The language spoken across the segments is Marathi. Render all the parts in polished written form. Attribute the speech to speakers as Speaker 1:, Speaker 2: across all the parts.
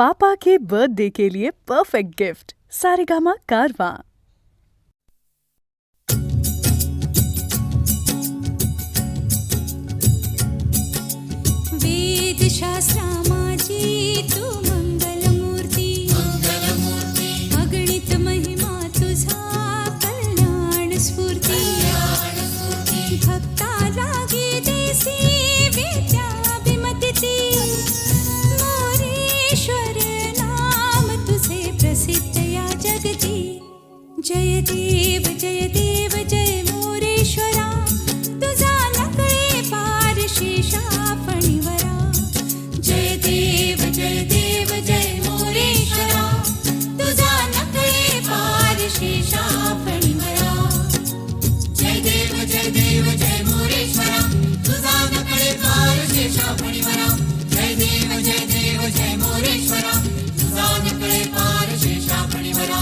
Speaker 1: पापा के बर्थडे के लिए परफेक्ट गिफ्ट सारेगामा कारवां।
Speaker 2: वेदशास्त्रामाची तू मंगलमूर्ती, अगणित महिमा तुझा कल्याण स्फूर्ती, भक्ता लागी देसी विद्याभिमती, मोरेश्वर नाम तुझे प्रसिद्ध या जगती। जय देव जय देव जय मोरेश्वरा, तुझा नकळे पार शेषा फणीवरा। जय देव जय देव जय मोरेश्वरा, तुझा नकळे पार शेषा फणीवरा। जय देव जय मोरेश्वरा, तुझा नकळे पार शेषा फणीवरा। जय देव जय मोरेश्वरा, तुझा नकळे पार शेषा फणीवरा।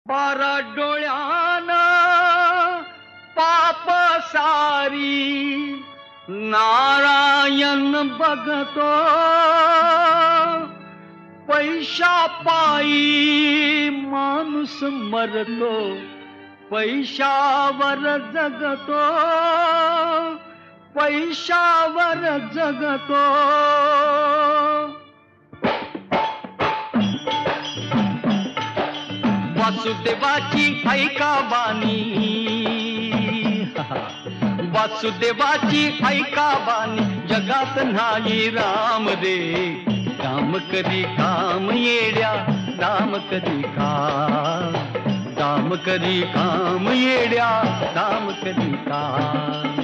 Speaker 3: बारा डोळ्यानं पाप सारी नारायण बघतो, पैशा पायी माणूस मरतो, पैशावर जगतो, पैशावर जगतो। वासुदेवाची ऐका बानी, वासुदेवाची ऐका बानी, जगात नाही राम रे। राम करी काम येड्या, राम करी काम, राम करी काम येड्या, राम करी काम।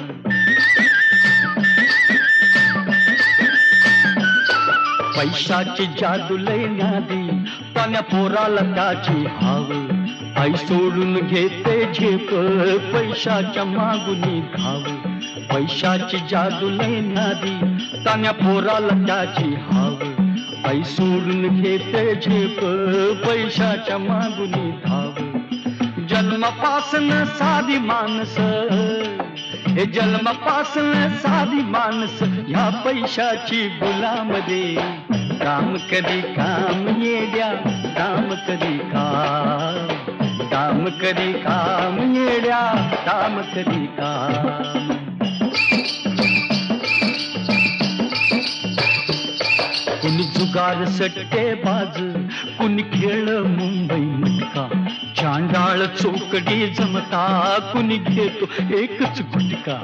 Speaker 3: पैशाची जादू लय न्यादी पाण्या पोराला त्याची हाव आई सोडून घेते झेप पैशाच्या मागुनी धाव पैशाची जादू लय न्यादी तान्या पोराला त्याची हाव आई सोडून घेते झेप पैशाच्या मागुनी धाव जन्मापासून साधी माणस हे जन्मापासून साधी माणस ह्या पैशाची गुलाम दे काम कधी काम येड्या काम कधी काम कधी काम येड्या काम कधी काम कुणी जुगार सट्टे बाज कुणी खेळ मुंबई मटका चांडाळ चौकडी जमता कुणी घेतो एकच गुटका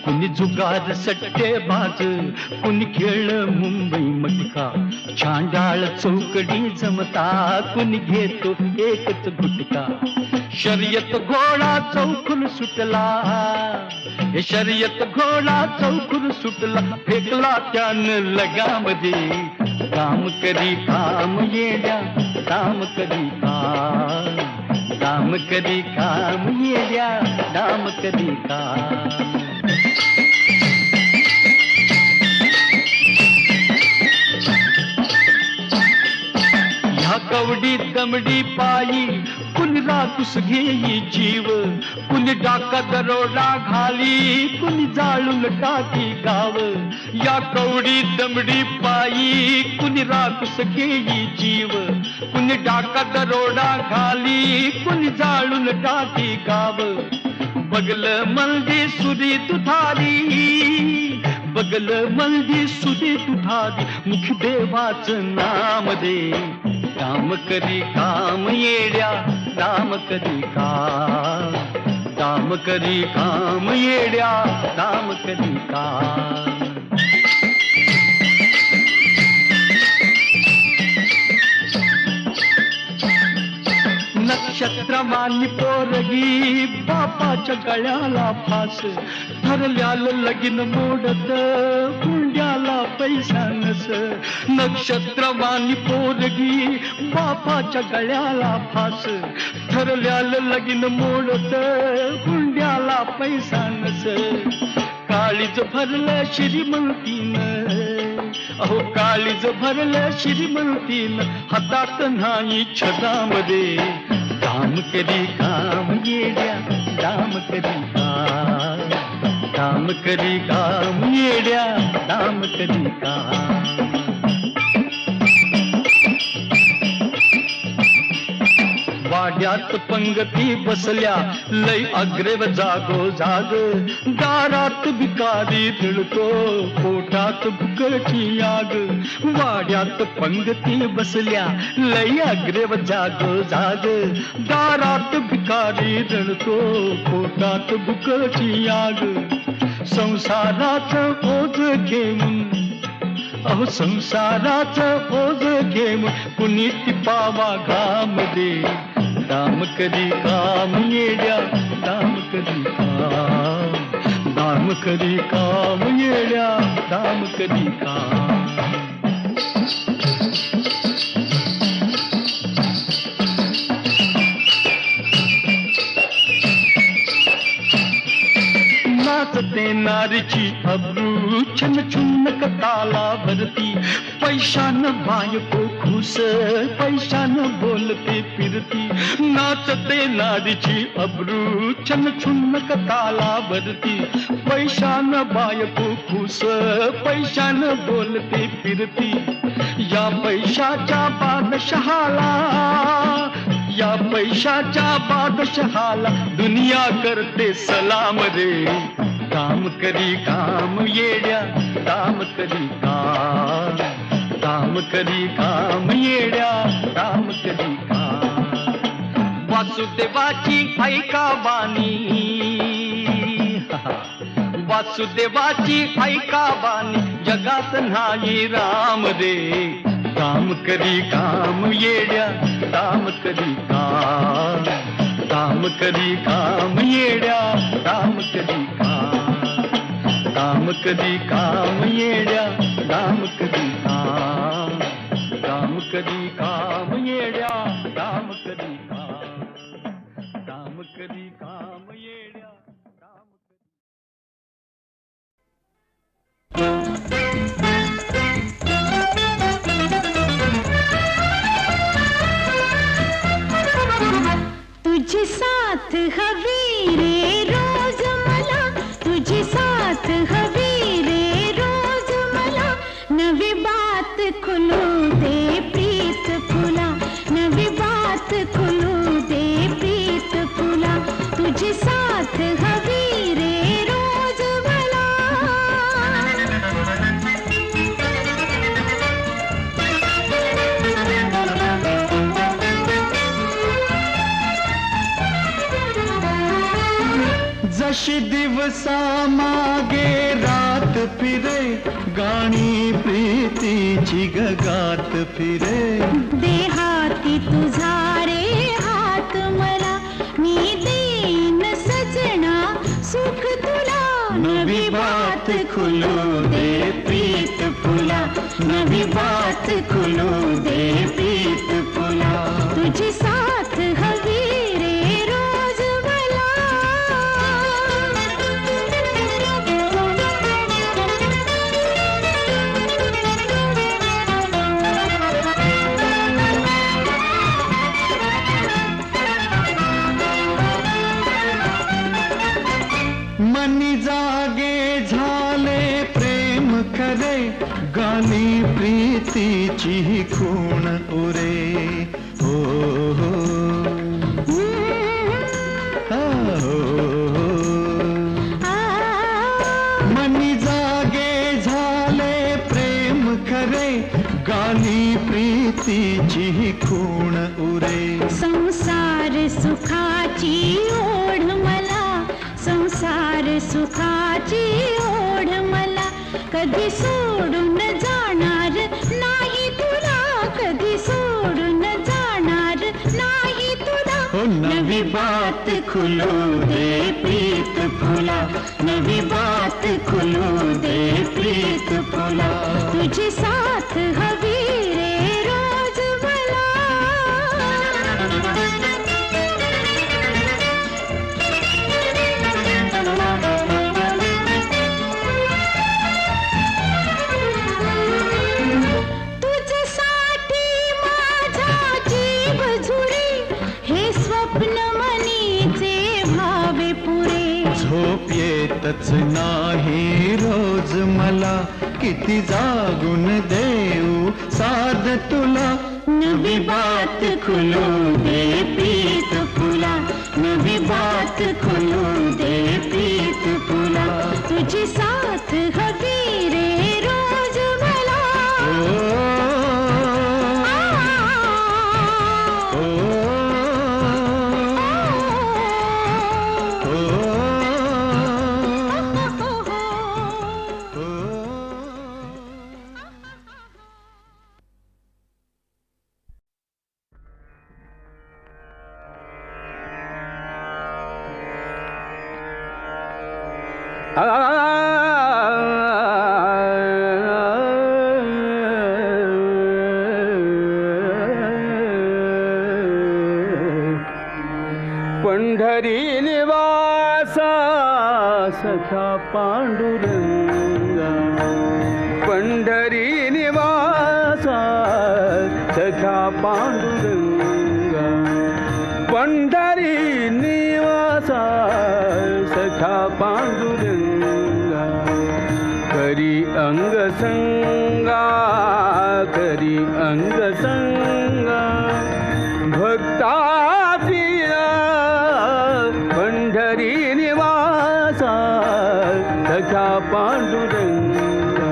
Speaker 3: कुणी जुगार सट्टे बाज कुणी खेळ मुंबई मटका चांडाळ चौकडी जमता कुणी घेतो एकच गुटका शर्यत घोडा चौकून सुटला हे शर्यत घोडा चौकून सुटला फेकला त्यानं लगामध्ये काम करी काम येड्या काम करी काम करी काम येड्या काम करी काम ह्या कवडी दमडी पायी कुणी रातूस घेई जीव कुणी डाका दरोडा घाली कुणी जाळून टाकी गाव या कवडी दमडी पायी कुणी रातूस घेई जीव कुणी डाका दरोडा घाली कुणी जाळून टाकी गाव बगल मल्दी सुरी तुथारी बगल मल्दी सुरी तुथारी मुख देवाचं नाम दे काम करी काम येड्या काम करी काम करी काम येड्या काम करी काम नक्षत्रमानी पोरगी बापाच्या गळ्याला फास ठरल्यालं लगीन मोडत हुंड्याला पैसा नस नक्षत्रमानी पोरगी बापाच्या गळ्याला फास ठरल्यालं लगीन मोडत हुंड्याला पैसा नस काळीज भरलं श्रीमंतीनं अहो काळीज भरलं श्रीमंतीनं हातात नाही छदामध्ये काम करी काम येड्या काम करी काम करी काम येड्या काम करी काम वाड्यात पंगती बसल्या लय अग्रेव जागो जाग दारात भिकारी धुळतो पोटात भुकळची आग वाड्यात पंगती बसल्या लय अग्रेव जागो जाग दारात भिकारी धुळतो पोटात भुकळची आग संसाराचं ओझ घेऊन अहो संसाराचं ओझ घेऊन कुणी टिपावा घाम दे काम करी काम येड्या काम करी काम करी काम येड्या काम करी काम नाचते नारीची अब्रू छन छुन्नक ताला भरती पैशानं बायको खुश पैशानं बोलते फिरती नाचते नारीची अब्रू छन छुन्नक ताला भरती पैशानं बायको खुश पैशानं बोलते फिरती या पैशाच्या बादशहाला या पैशाच्या बादशहाला दुनिया करते सलाम रे काम करी काम येड्या काम करी काम करी काम येड्या काम करी काम वासुदेवाची ऐका बानी वासुदेवाची ऐका बानी जगात नाही राम रे काम करी काम येड्या काम करी काम करी काम येड्या काम करी काम करी काम येड्या काम करी काम अशी दिवसा मागे रात फिरे, गाणी प्रीतीची गगात फिरे.
Speaker 2: देहाती तुझा रे हात मला, मी देईन सजना सुख तुला.
Speaker 3: नवी बात खुलू दे प्रीत फुला, नवी बात खुलू दे प्रीत फुला.
Speaker 2: तुझी साथ हवी रे रोज मला.
Speaker 3: मनी जागे झाले प्रेम खरे, गाणी प्रीतीची खूण उरे. हो हो मनी जागे झाले प्रेम खरे, गाणी प्रीतीची खूण उरे.
Speaker 2: संसार सुखाची ओढ मला, संसार सुखाची ओढ मला. कधी सोडून जाणार नाही तुला, कधी सोडून जाणार नाही तुला.
Speaker 3: नवी बात खुलू दे प्रीत फुला, नवी बात खुलू दे प्रीत फुला.
Speaker 2: तुझी साथ हवी रे रोज मला. तुझ्यासाठी माझा जीव झुरी, हे स्वप्न मनीचे भावे पुरे.
Speaker 3: झोप येतच नाही रोज मला, किती जागून देऊ साध तुला. नवी बात खुलू दे प्रीत फुला, नवी बात खुलू दे प्रीत फुला.
Speaker 2: तुझी साथ हवी रे रोज मला.
Speaker 3: पंढरी निवासा सखा पांडुरंगा, पंढरी निवासा सखा पांडुरंगा, पंढरी निवासा सखा पांडुरंगा. करी अंग संगा, करी अंग संगा भक्ताची पंढरी निवासा सखा पांडुरंगा,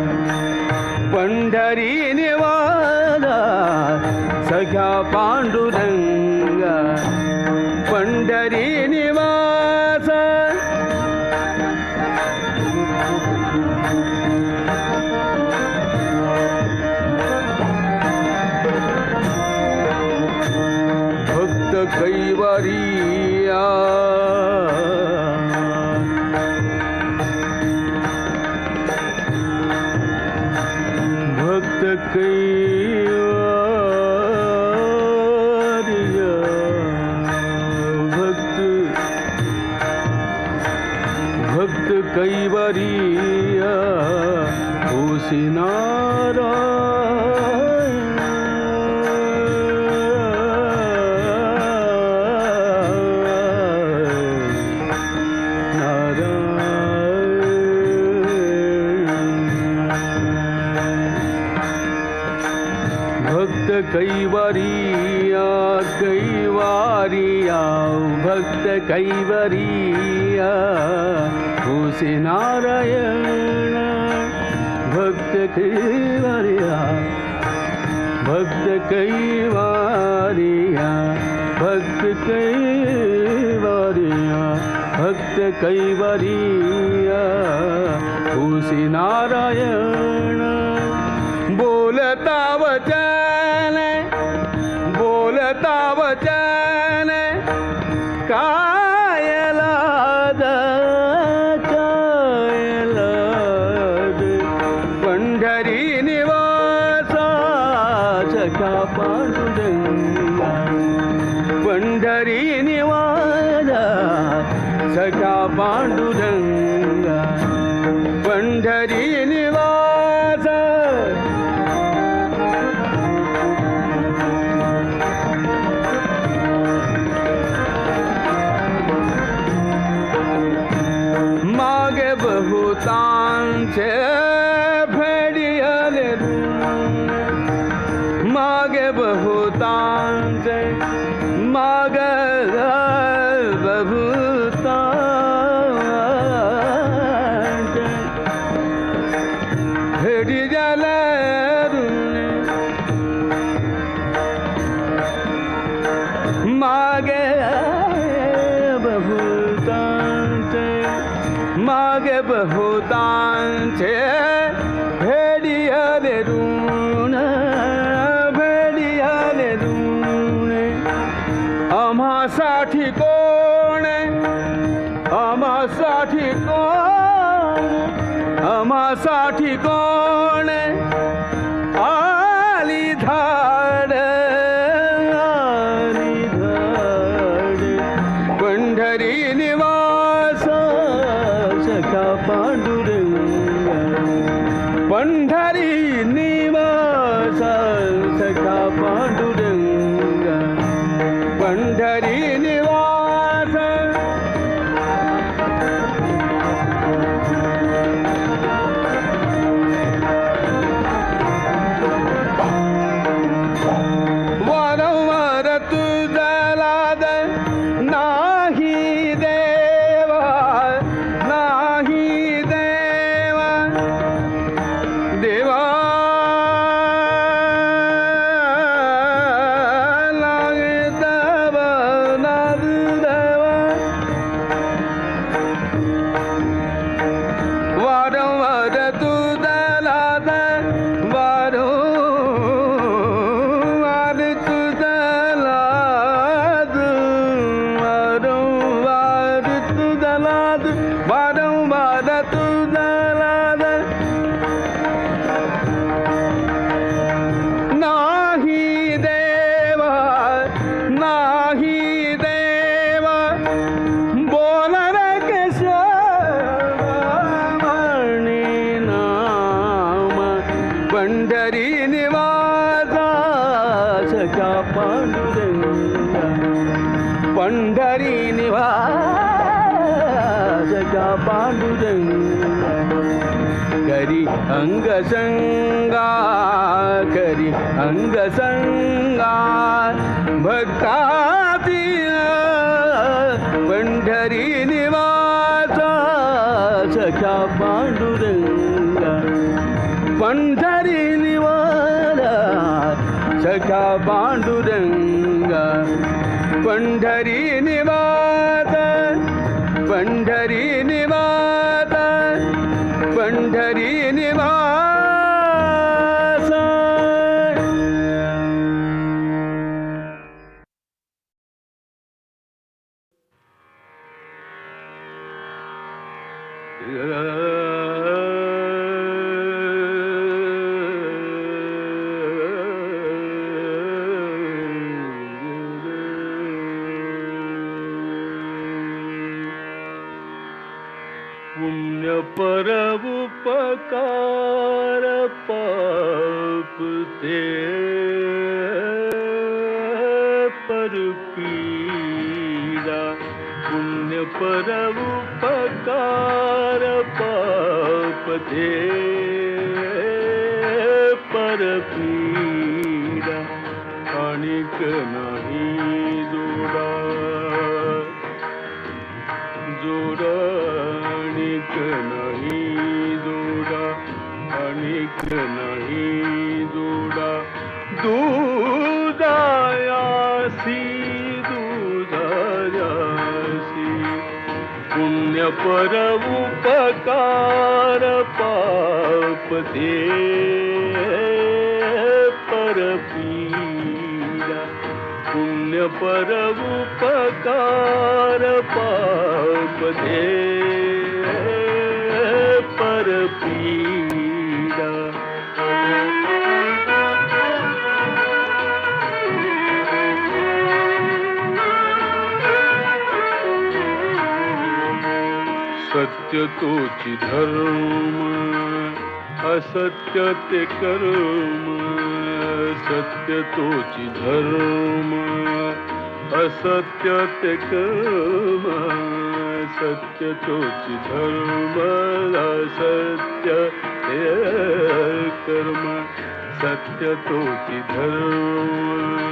Speaker 3: पंढरी निवासा सखा पांडुरंगा, पंढरी निवासा. भक्त कैवरिया, भक्त कैवरिया, भक्त कैवरिया होसी नारायण. भक्त कैवरिया, कैवरिया भक्त कैवरिया होसी नारायण. भक्त कैवरिया, भक्त कैवरिया, भक्त कैवरिया, भक्त नित्य कैवरीय तुसी नारायण बोलता वचन काय लाज पंढरी निवास सखा पांडुरंगा पंढरी निवास सखा पांडुरंगा पंढरी निवास मागे बहुतांचे भेडियाले मागे बहुतांचे मागे बहुतांचे भेडियाले मागे बहुतांचे मागे बहुतांचे भेडियाले ऋण आम्हासाठी कोण आम्हासाठी कोण आली धाड पंढरी निवास सखा पांडुरंगा पंढरी निवास सखा पांडुरंगा पंढरी निवास वारंवार तुझा लाद नाही देवा देवा वारंवार तुझा लाद वारंवार तुझा लाद वारंवार तुझा लाद वारंवार तुझा लाद नाही देवा बोल रे केशवाणी नाम पंढरी निवास सखा पांडुरंगा पंढरी निवास सखा पांडुरंगा करी अंगसंगा भक्ताती पंढरी निवास सखा पांडुरंगा पंढरी निवास सखा पांडुरंगा पंढरी निवास पंढरी निवास पंढरी निवास पुण्य परोपकार पाप ते परपीडा पुण्य परोपकार पाप ते परपीडा अनिक नाही जोडा अनिक नाही जोडा अनिक नाही जोडा दुधायासी पुण्य पर उपकार पाप दे पर पीडा पुण्य पर उपकार पाप दे पर पीडा सत्य तोची धर्म असत्य ते कर्म सत्य तोची धर्म असत्य ते कर्म सत्य तोची धर्म असत्य ते कर्म सत्य तोची धर्म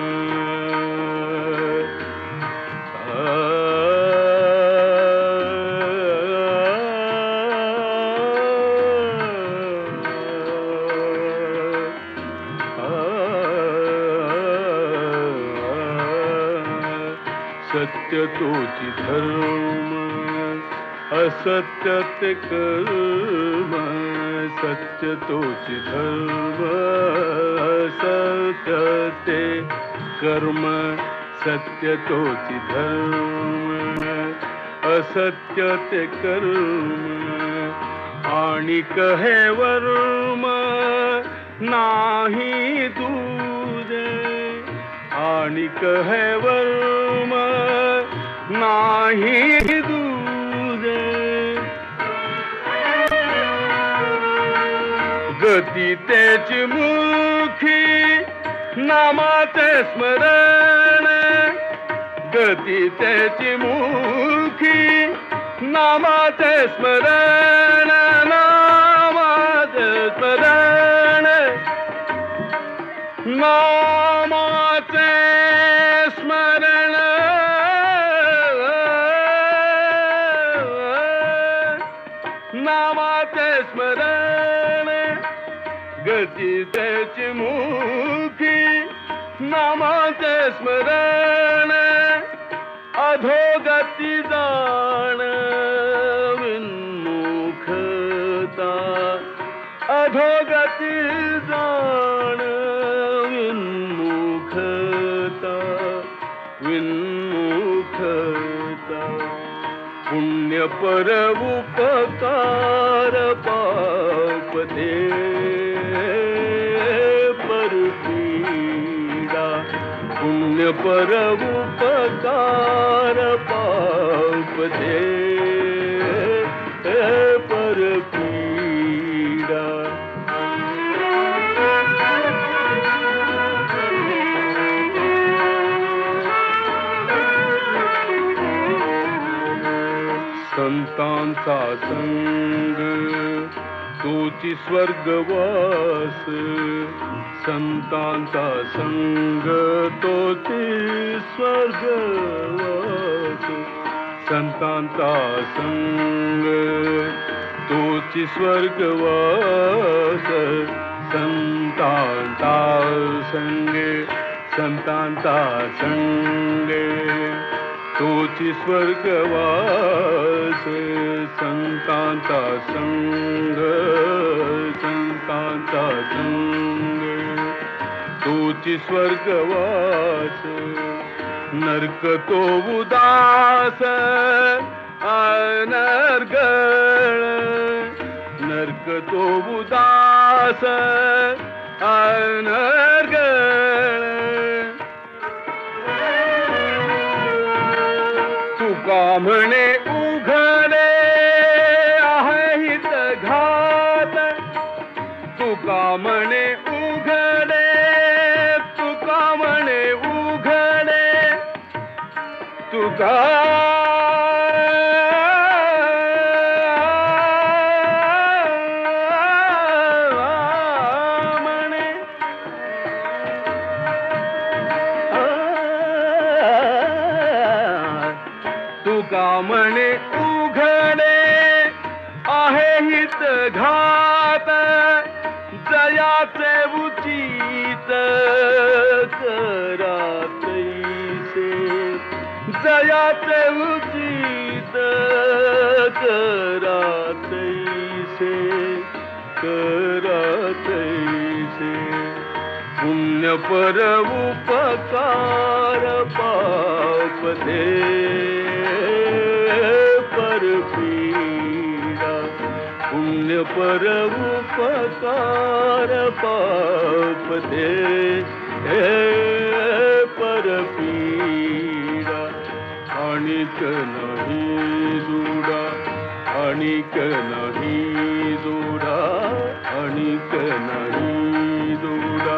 Speaker 3: सत्य तोची धर्म असत्य ते कर्म सत्य तोची धर्म असत्य ते कर्म सत्य तोची धर्म असत्य ते कर्म आणि कहे वर्म नाही दूरे आणि कहे वर्म नाही दूरे गती त्याची मुखी नामाचे स्मरण गती त्याची मुखी नामाचे स्मरण नामाचे स्मरण नामाचे स्मरण नामाचे स्मरण गती त्याची मुखी नामाचे स्मरण अधोगती जाण विन्मुखता अधोगती जाण विन्मुखता विन्मुखता पुण्य पर उपकार पाप दे पर पीडा पुण्य पर उपकार पाप दे पर पीडा संतांचा संग तोची स्वर्गवास संतांचा संग तोची स्वर्गवास संतांचा संग तोची स्वर्गवास संतांचा संग संतांचा संग तोची स्वर्गवास संतांचा संग संतांचा संग तोची स्वर्गवास नरक तो उदास अनर्गळ नरक तो उदास अनर्गळ तुका म्हणे उघडे आहे हित घात तुका म्हणे उघडे तुका म्हणे उघडे तुका तुका म्हणे उघडे आहे हित घात जयाचे उचित करातैसे जयाचे उचित करा तैसे करा तैसे पुण्य पर उपकार पाप दे पर पीड़ा पुण्य पर उपकार पाप दे पर पीड़ा आणिक नहीं जुड़ा आणिक नहीं जुड़ा आणिक नहीं जुड़ा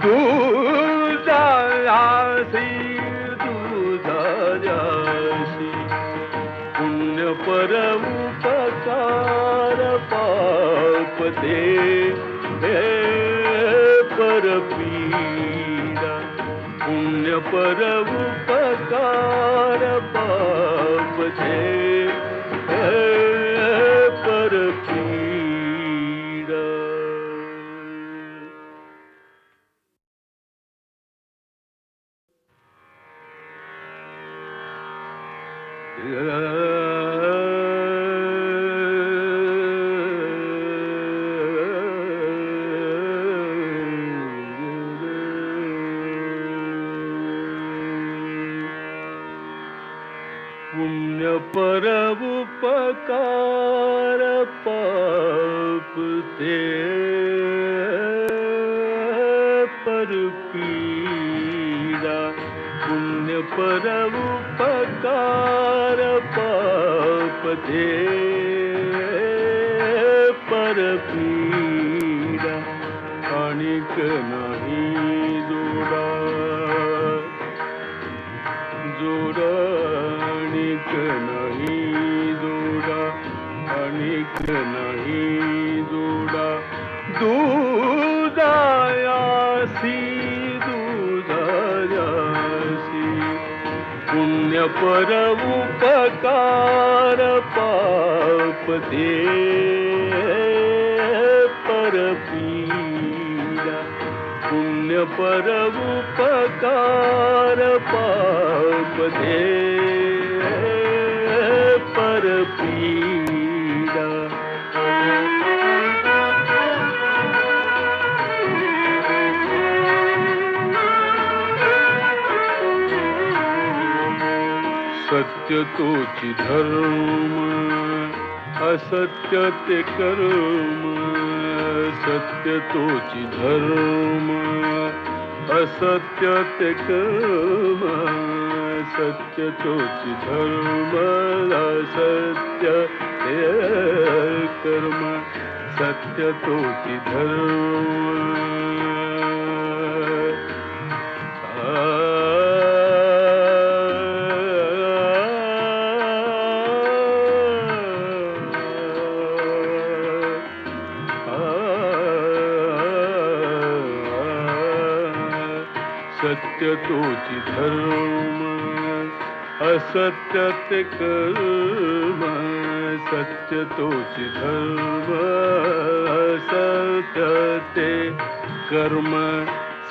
Speaker 3: दूजा जासी दूजा जासी पुण्य पर उपकार पाप दे पर पीड़ा पुण्य पर उपकार पाप दे पर पीड़ा पुण्य पर उपकार पाप दे पर पीड़ा पुण्य पर उपकार पाप दे पर पीड़ा आणिक नहीं जुड़ा जुड़ा आणिक नहीं जुड़ा आणिक नहीं जुड़ा दूजा यासी दूजा यासी पुण्य पर उपकार पाप दे पर पीड़ा पुण्य पर उपकार पाप दे पर पीड़ा सत्य तोची धर्म असत्य ते कर्म सत्य तोची धर्म असत्य ते कर्म सत्य तोची धर्म असत्य ते कर्म सत्य तोची धर्म सत्य तोची धर्म असत्य ते कर्म सत्य तोची धर्म असत्य ते कर्म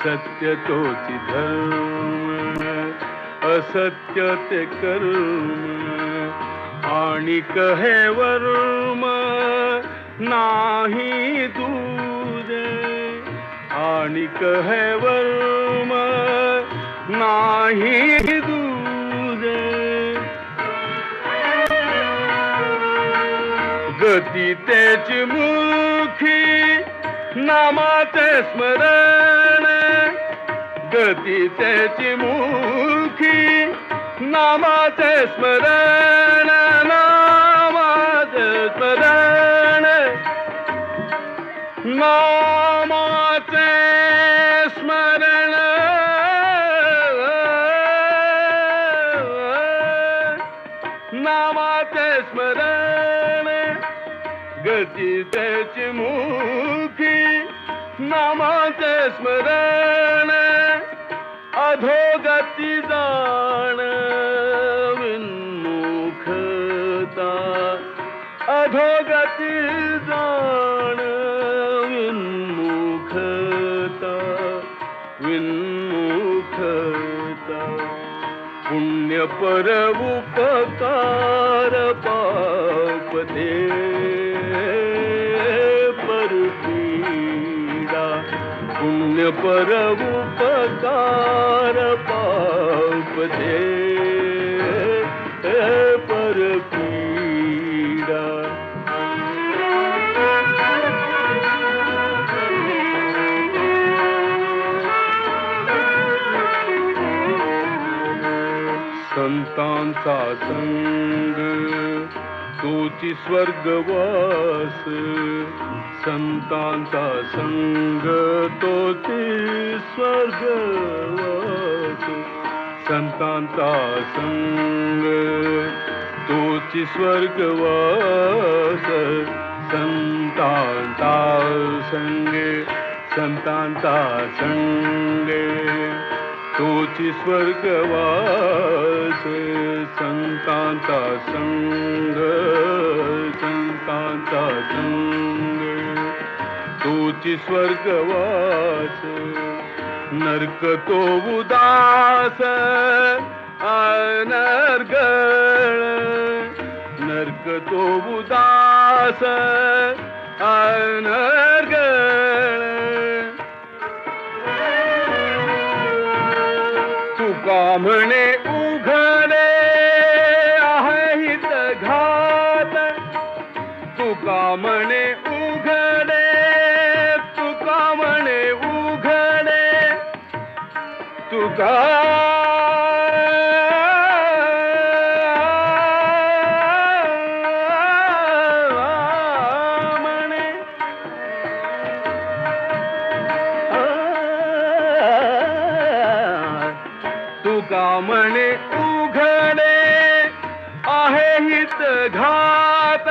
Speaker 3: सत्य तोची धर्म असत्य ते कर्म आणिक हे वर्म नाही दूरे आणिक हे वर्म नाही दूरे गती त्याची मुखी नामाचे स्मरण गती त्याची मुखी नामाचे स्मरण नामाचे स्मरण नामाचे स्मरण नामाचे स्मरण गती त्याची मुखी नामाचे स्मरण अधोगती जाण विन्मुखता अधोगती जाण विन्मुखता विन्मुखता पुण्य पर उपकार पाप दे परपीडा पुण्य पर उपकार पाप दे परपीडा संतांचा संग तोची स्वर्गवास संतांचा संग तोची स्वर्गवास संतांचा संग तोची स्वर्गवास संतांचा संग संतांचा संग तोची स्वर्गवास संतांचा संग संतांचा संग तोची स्वर्गवास नरक तो उदास अनर्गळ नरक तो उदास अनर्गळ तुका म्हणे उघडे आहे हित घात तुका म्हणे उघडे तुका म्हणे उघडे तुका तुका म्हणे उघडे आहे हित घात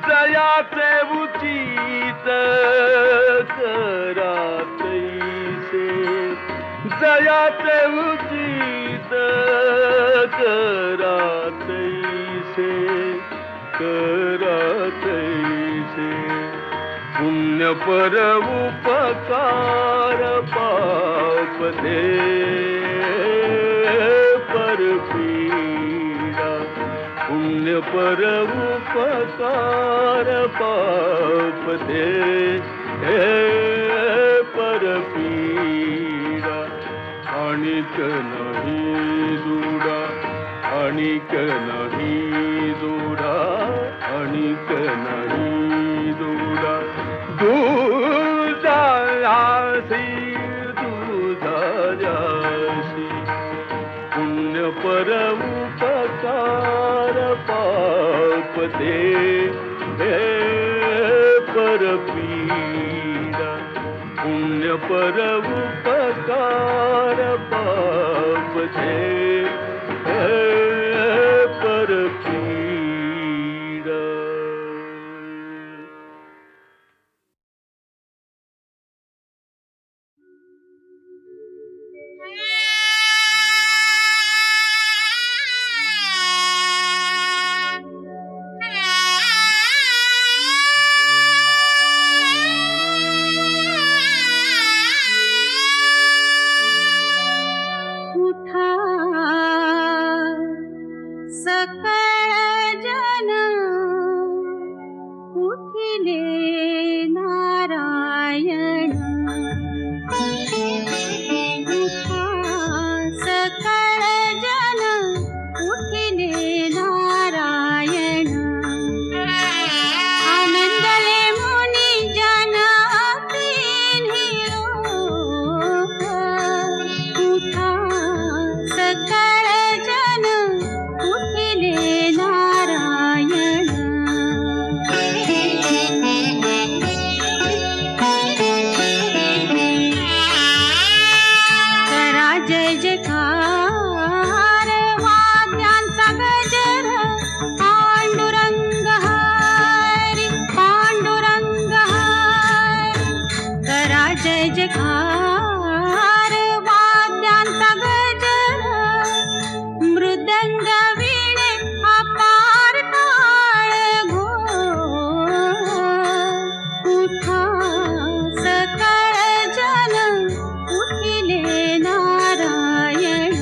Speaker 3: जयाचे उचित करातैसे जयाचे उचित करातैसे करातैसे पुण्य पर उपकार पाप दे परपीडा पुण्य पर उपकार पाप दे परपीडा आणिक नाही जोडा आणिक नाही जोडा आणिक नाही जोडा दुधायासी दुधायासी पुण्य पर उपकार पाप दे परपीडा पुण्य पर उपकार पाप दे परपीडा
Speaker 2: उठा सकळ जन उठिले नारायण उठा सकळ जन उठिले नारायण आनंदले मुनी जन तिन्ही लोक उठा सकळ जन उठिले नारायण करा जय जयकार वाद्यांचा गजर पांडुरंग हरी पांडुरंग हरी करा जय जयकार वाद्यांचा गजर मृदंग वीणे अपार ताळ घोळ उठा सकळ जन उठिले नारायण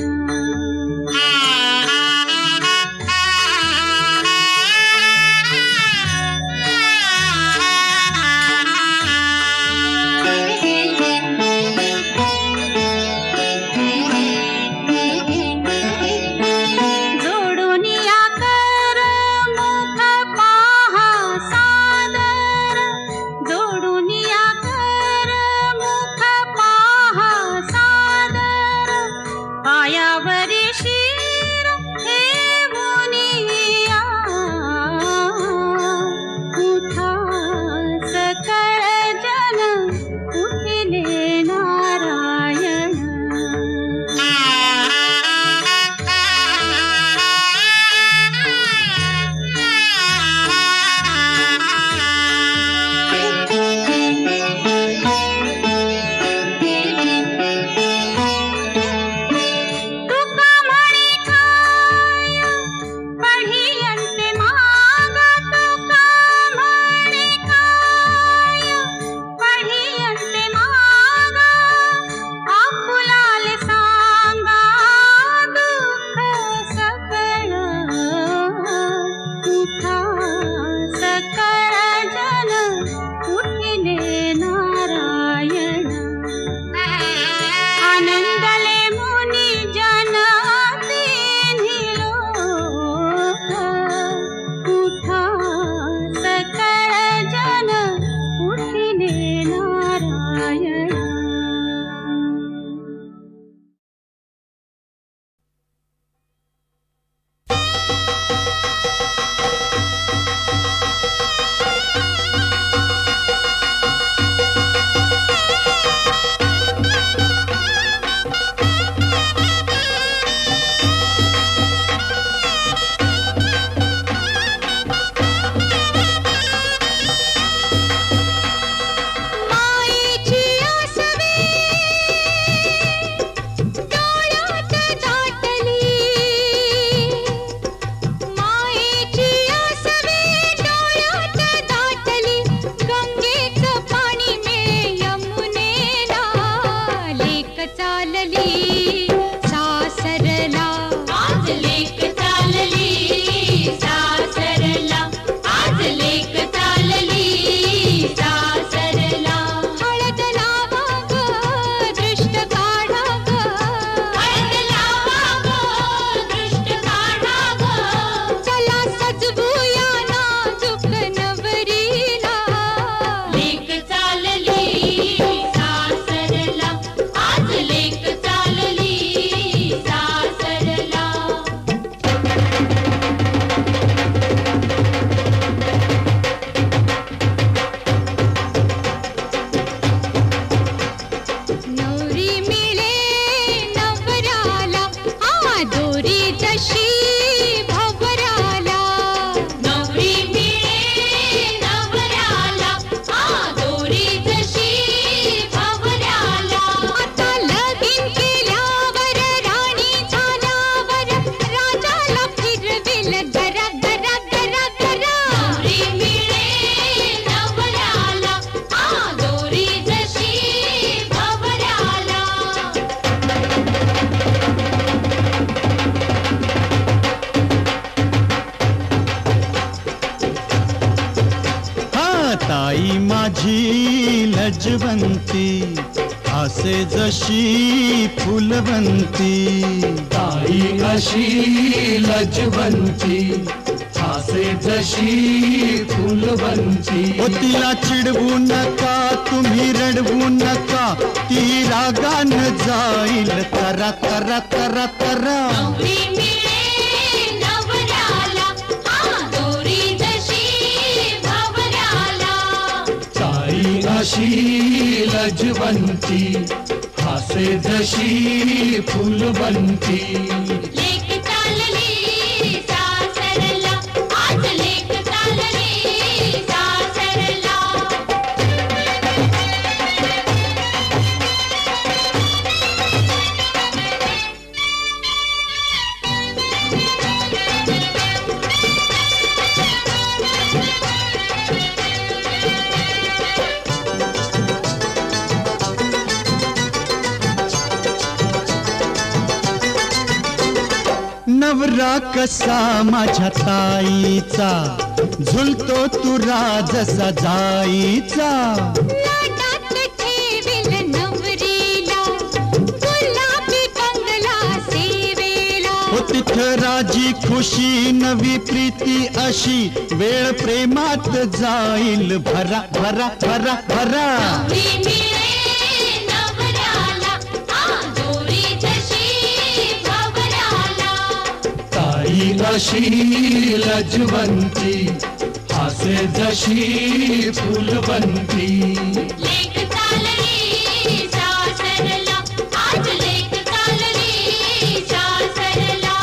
Speaker 4: लजवंती असे जशी फुलवंती
Speaker 5: ताई अशी लजवंती हासे जशी फुलवंती
Speaker 4: ओ तिला चिडवू नका तुम्ही रडवू नका ती रागान जाईल तरा तरा तरा तरा
Speaker 2: नवरी मिळे नवऱ्याला हा दोरी जशी भवऱ्याला
Speaker 5: ताई अशी लजवंती हासे जशी फुलवंती
Speaker 2: लेक चालली सासरला आज लेक चालली सासरला
Speaker 4: नवरा कसा माझ्या ताईचा झुलतो तुरा जसा जाईचा
Speaker 2: लाडात ठेवील नवरीला गुलाबी बंगला सेवेला
Speaker 4: हो तिथं राजी खुशी नवी प्रीती अशी वेळ प्रेमात जाईल भरा भरा भरा भरा
Speaker 2: नवरी मिळे नवऱ्याला हा दोरी जशी भवऱ्याला
Speaker 5: ताई अशी लजवंती हासे जशी फुलवंती
Speaker 2: लेक चालली सासरला आज लेक चालली सासरला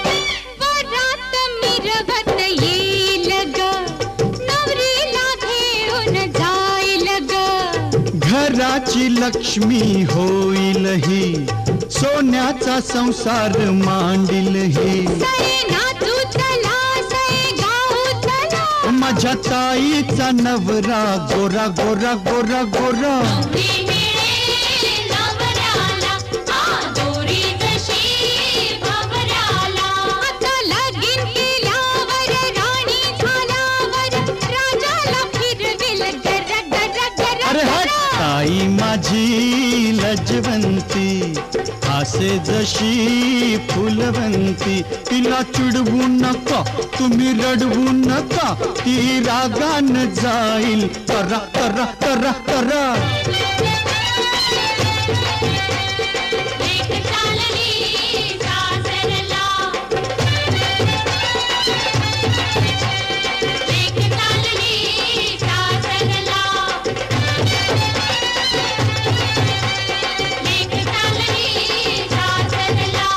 Speaker 2: वरात मिरवत येईल ग नवरीला घेऊन जाईल ग
Speaker 4: घराची लक्ष्मी होईल ही सोन्याचा संसार मांडील ही
Speaker 2: सये नाचू चला सये गाऊ चला
Speaker 4: माझ्या ताईचा नवरा गोरा गोरा गोरा गोरा
Speaker 2: नवरी मिळे नवऱ्याला हा दोरी जशी भवऱ्याला आता लगीन केल्यावर राणी झाल्यावर राजाला फिरविल गर गर गर
Speaker 4: अरे हट ताई माझी लजवंती असे जशी फुलवंती तिला चिडवू नका तुम्ही रडवू नका ती रागान जाईल तरा तरा तरा तरा
Speaker 2: लेक चालली सासरला लेक चालली सासरला लेक चालली सासरला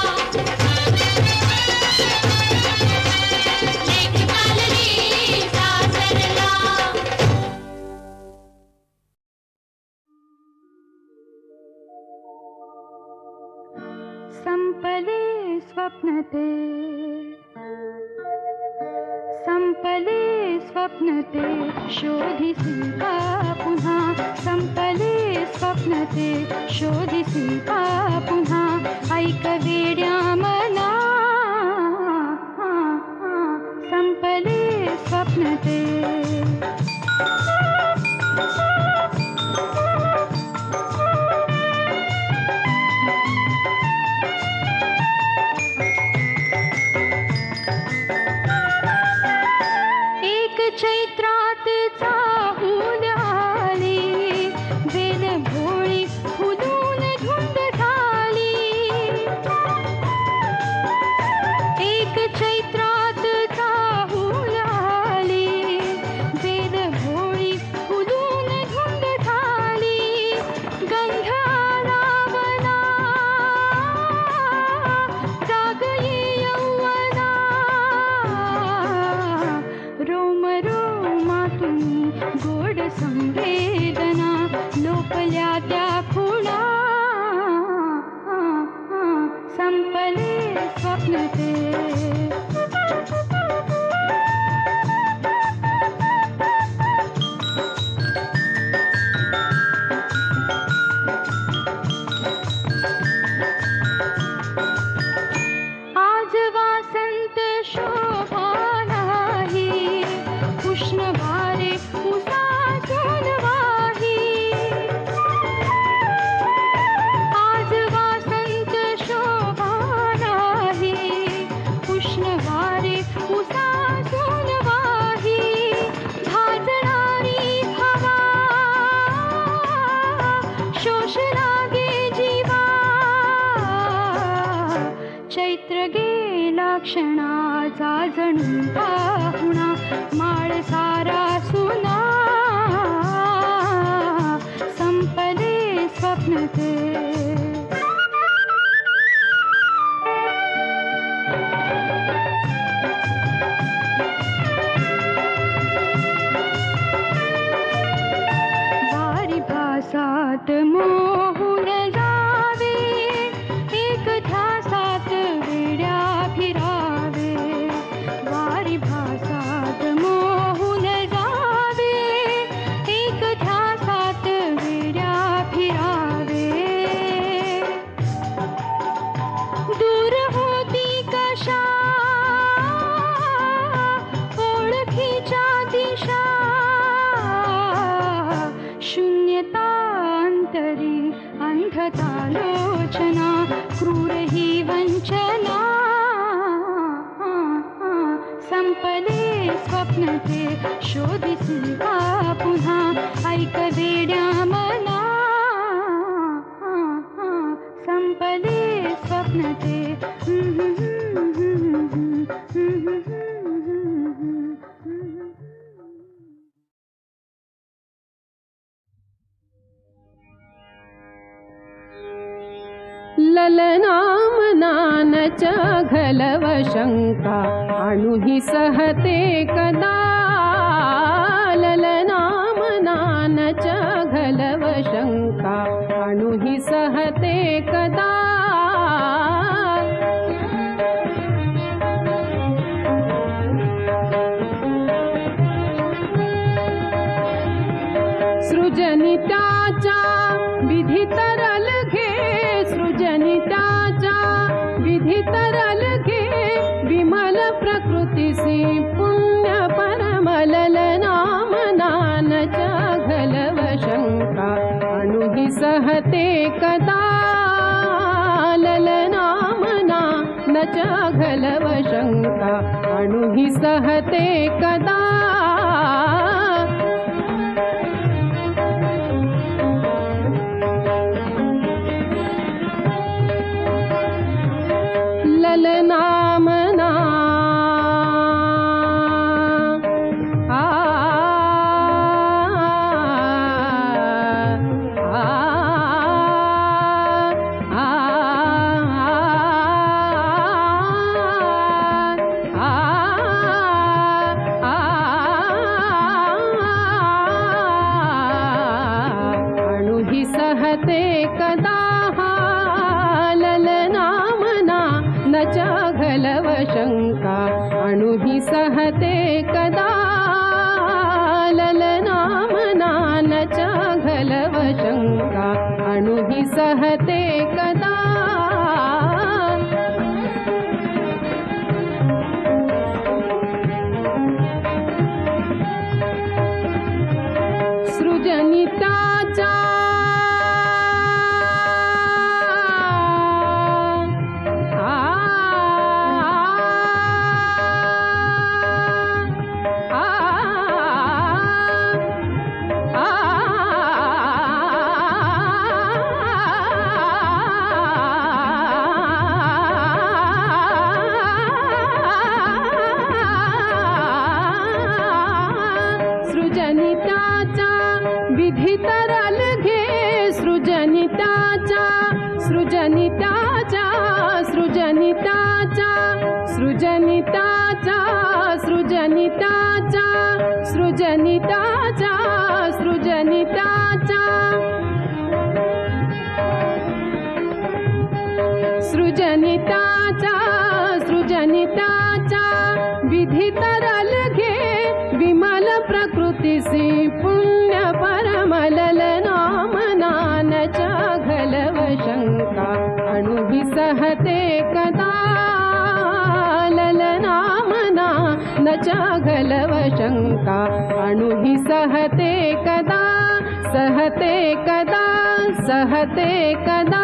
Speaker 2: लेक चालली सासरला संपले स्वप्न ते संपले स्वप्न ते शोधिसी का पुन्हा संपले स्वप्न ते शोधिसी का पुन्हा ऐक वेड्या मना संपले स्वप्न ते एक चैत्रात चाहूल आली वेल भोळी फुलून धुंद झाली शोभा नाही, उष्ण वारे उसासून वाही. आज वासंत शोभा नाही, उष्ण वारे उसासून वाही. भाजणारी हवा शोष लागे जीवा, चैत्र गेला क्षणाचा जणू पाहुणा, माळ सारा सुना संपले स्वप्न ते. वारी भासात मोहून जावे, एक ध्यासात वेड्या फिरावे. वारी भासात मोहून जावे, एक ध्यासात वेड्या फिरावे. दूर होती कशा ओळखीच्या दिशा, शून्यतांतरी अंधतालोचना, क्रूर ही वंचना संपले स्वप्न ते. शोधिसी का पुन्हा ऐक वेड्या मना, संपले स्वप्न ते.
Speaker 6: ललनामनानच घलव शंका, अणुहि सहते कदा. ललनामनानच घलव शंका, अणुहि सहते कदा. सृजनिताचा विधी तरल घे, सृजनिताचा विधी तरल घे. विमल प्रकृतीसी पुण्य परम, ललनामनानच घलव शंका, अणुहि सहते कदा. ललनामनानच घलव शंका, अणुहि सहते कदा. ललनामना अणुहि सहते कदा. ललनामनानच घलव शंका, अणुहि सहते कदा. ललनामनानच घलव शंका, अणुहि सहते कदा. सृजनिताचा सृजनिताचा विधी तरल घे, सृजनिताचा सृजनिताचा सृजनिताचा सृजनिताचा सृजनिताचा सृजनिताचा सृजनिताचा सृजनिताचा सृजनिताचा विधी तरल घे. विमल प्रकृतीसी पुण्य परम, ललनामनानच घलव शंका, अणुहि सहते कदा. ललना न चागलव शंका अणुहि सहते कदा सहते कदा सहते कदा.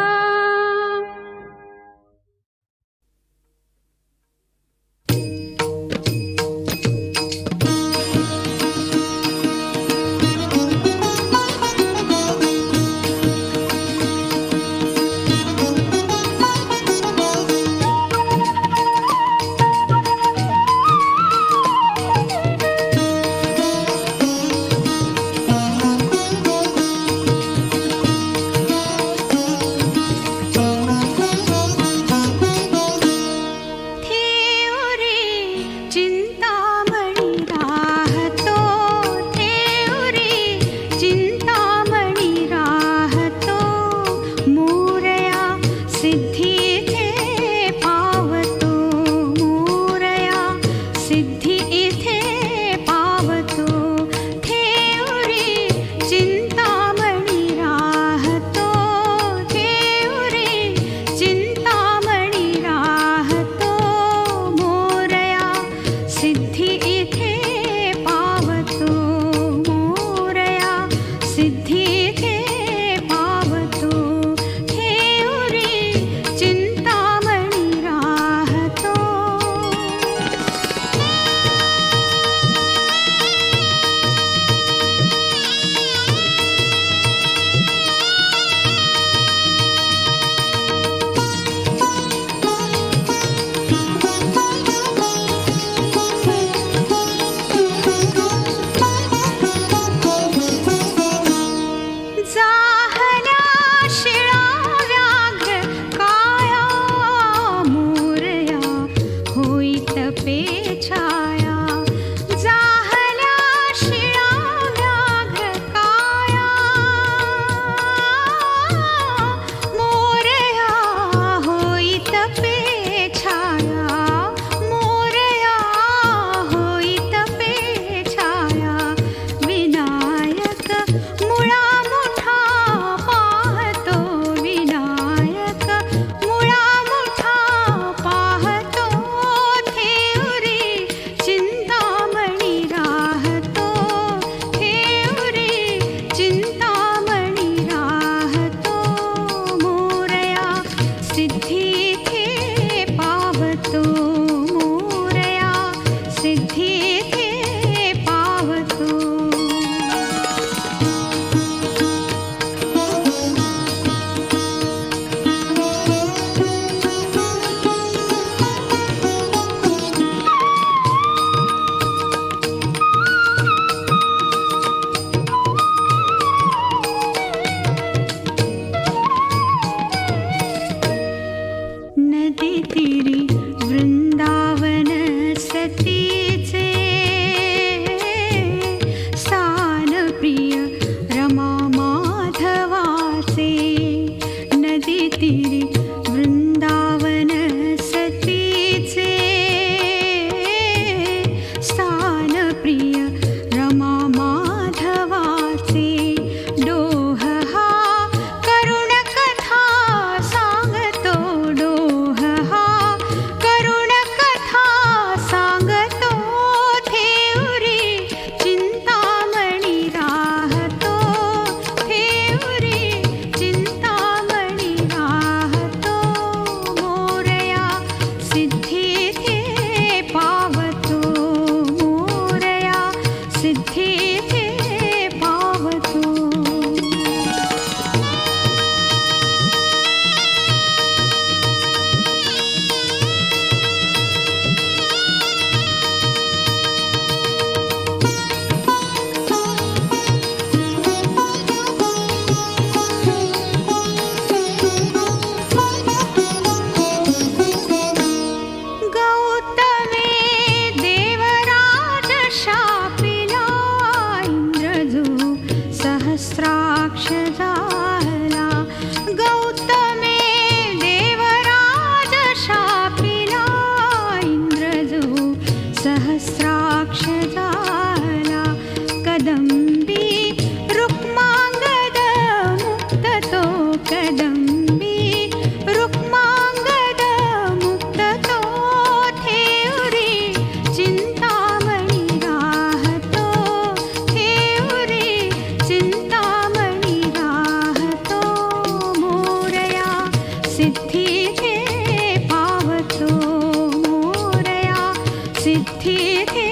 Speaker 2: चिठ्ठी घे